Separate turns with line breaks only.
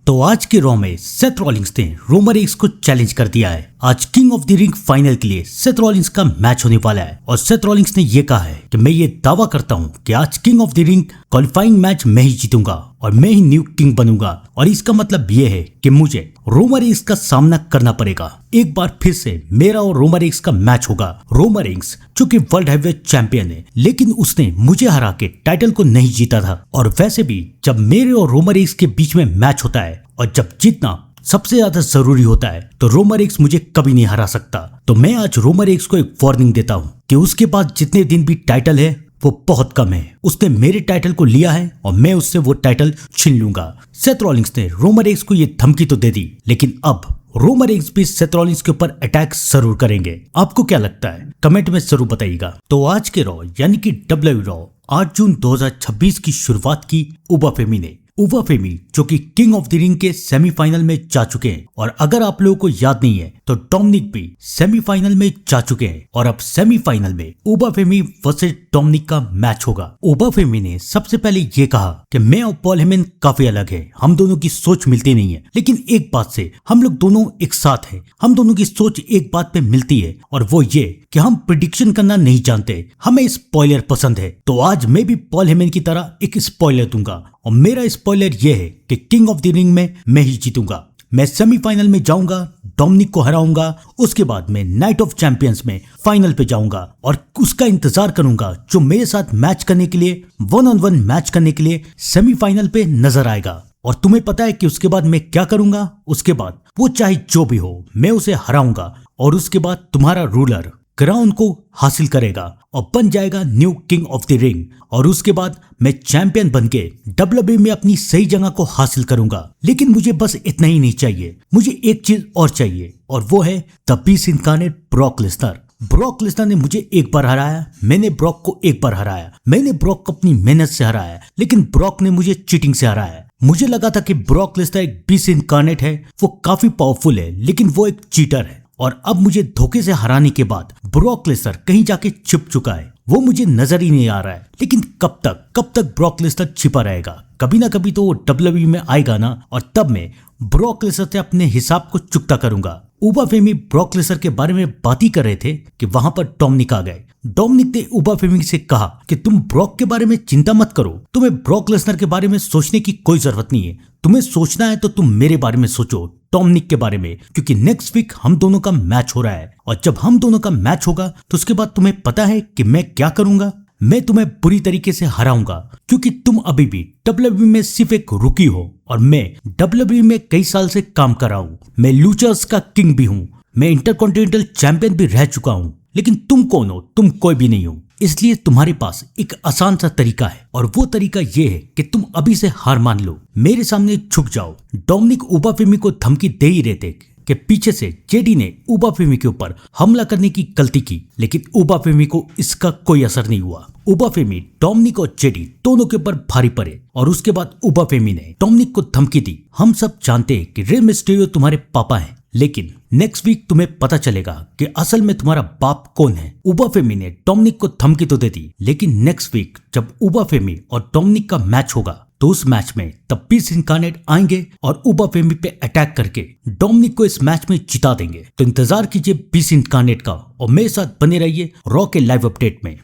तो आज के रॉ में सेथ रॉलिंग्स ने रोमन रेंस को चैलेंज कर दिया है। आज king of the ring final के लिए सेथ रॉलिंग्स का मैच होने वाला है और सेथ रॉलिंग्स ने ये कहा है कि मैं ये दावा करता हूँ कि आज king of the ring qualifying match मैं ही जीतूंगा और मैं ही न्यू किंग बनूंगा। और इसका मतलब ये है कि मुझे रोमन रेंस का सामना करना पड़ेगा। एक बार फिर से मेरा और रोमन रेंस का मैच होगा। रोमन रेंस जो कि वर्ल्ड हैवीवेट चैंपियन है, लेकिन उसने मुझे हरा के टाइटल को नहीं जीता था। और वैसे भी जब मेरे और रोमन रेंस के बीच में मैच होता है और जब जीतना सबसे ज्यादा जरूरी होता है तो रोमन रेंस मुझे कभी नहीं हरा सकता। तो मैं आज रोमन रेंस को एक वार्निंग देता हूँ कि उसके पास जितने दिन भी टाइटल है वो बहुत कम है। उसने मेरे टाइटल को लिया है और मैं उससे वो टाइटल छीन लूंगा। सेथ रॉलिंग्स ने रोमन रेंस को ये धमकी तो दे दी, लेकिन अब रोमन रेंस भी सेथ रॉलिंग्स के ऊपर अटैक जरूर करेंगे। आपको क्या लगता है कमेंट में जरूर बताइएगा। तो आज के रॉ यानी कि WWE रॉ 8 जून 2026 की शुरुआत की उबा फेमी ने। उबा फेमी जो कि किंग ऑफ द रिंग के सेमीफाइनल में जा चुके हैं और अगर आप लोगों को याद नहीं है तो डोमिनिक भी सेमीफाइनल में जा चुके हैं और अब सेमीफाइनल में उबा फेमी वर्सेस डोमिनिक का मैच होगा। उबा फेमी ने सबसे पहले ये कहा कि मैं और पॉल हेमन काफी अलग है, हम दोनों की सोच मिलती नहीं है, लेकिन एक बात से हम लोग दोनों एक साथ हैं। हम दोनों की सोच एक बात पे मिलती है और वो ये कि हम प्रिडिक्शन करना नहीं जानते, हमें स्पॉइलर पसंद है। तो आज मैं भी पॉल हेमन की तरह एक स्पॉइलर दूंगा और मेरा स्पॉइलर ये है कि किंग ऑफ द रिंग में मैं ही जीतूंगा। मैं सेमीफाइनल में जाऊंगा, डोमिनिक को हराऊंगा, उसके बाद मैं नाइट ऑफ चैंपियंस में फाइनल पे जाऊंगा और उसका इंतजार करूंगा जो मेरे साथ मैच करने के लिए, 1-on-1 मैच करने के लिए सेमीफाइनल पे नजर आएगा। और तुम्हें पता है कि उसके बाद मैं क्या करूंगा? उसके बाद वो चाहे जो भी हो मैं उसे हराऊंगा और उसके बाद तुम्हारा रूलर क्राउन को हासिल करेगा और बन जाएगा new king of the ring. और उसके बाद मैं चैंपियन बनके WWE में अपनी सही जगह को हासिल करूंगा। लेकिन मुझे बस इतना ही नहीं चाहिए, मुझे एक चीज और चाहिए और वो है the beast incarnate Brock Lesnar. Brock Lesnar ने मुझे एक बार हराया, मैंने ब्रॉक को एक बार हराया, मैंने ब्रॉक को अपनी मेहनत से हराया, लेकिन ब्रॉक ने मुझे चीटिंग से हराया। मुझे लगा था कि ब्रॉक लेसनर एक बीस्ट इनकार्नेट है, वो काफी पावरफुल है, लेकिन वो एक चीटर है। और अब मुझे धोखे से हराने के बाद ब्रॉक लेसनर कहीं जाके छिप चुका है, वो मुझे नजर ही नहीं आ रहा है। लेकिन कब तक ब्रॉक लेसनर छिपा रहेगा? कभी ना कभी तो वो WWE में आएगा ना, और तब मैं ब्रॉक लेसनर से अपने हिसाब को चुकता करूंगा। उबा फेमी ब्रॉक लेसनर के बारे में बात ही कर रहे थे कि वहां पर डोमिनिक आ गए। डोमिनिक ने उबा फेमी से कहा कि तुम ब्रॉक के बारे में चिंता मत करो, तुम्हें ब्रॉक लेसनर के बारे में सोचने की कोई जरूरत नहीं है, तुम्हें सोचना है तो तुम मेरे बारे में सोचो, डोमिनिक के बारे में, क्योंकि नेक्स्ट वीक हम दोनों का मैच हो रहा है और जब हम दोनों का मैच होगा तो उसके बाद तुम्हें पता है कि मैं क्या करूंगा? मैं तुम्हें बुरी तरीके से हराऊंगा, क्योंकि तुम अभी भी WWE में सिर्फ एक रुकी हो और मैं WWE में कई साल से काम कर रहा हूँ। मैं लूचर्स का किंग भी हूँ, मैं इंटरकॉन्टिनेंटल चैंपियन भी रह चुका हूँ, लेकिन तुम कौन हो? तुम कोई भी नहीं हो। इसलिए तुम्हारे पास एक आसान सा तरीका है और वो तरीका ये है कि तुम अभी से हार मान लो, मेरे सामने झुक जाओ। डोमिनिक उबा फेमी को धमकी दे ही रहे थे कि पीछे से जेडी ने उबा फेमी के ऊपर हमला करने की गलती की, लेकिन उबा फेमी को इसका कोई असर नहीं हुआ। उबा फेमी डोमिनिक और जेडी दोनों के ऊपर भारी पड़े और उसके बाद उबा फेमी ने डोमिनिक को धमकी दी। हम सब जानते हैं कि रे मिस्टीरियो तुम्हारे पापा हैं, लेकिन नेक्स्ट वीक तुम्हें पता चलेगा कि असल में तुम्हारा बाप कौन है। उबा फेमी ने डोमिनिक को धमकी तो दे दी, लेकिन नेक्स्ट वीक जब उबा फेमी और डोमिनिक का मैच होगा तो उस मैच में द बीस्ट इनकार्नेट आएंगे और उबा फेमी पे अटैक करके डोमिनिक को इस मैच में जिता देंगे। तो इंतजार कीजिए बीस्ट इनकार्नेट का और मेरे साथ बने रहिए रॉ के लाइव अपडेट में।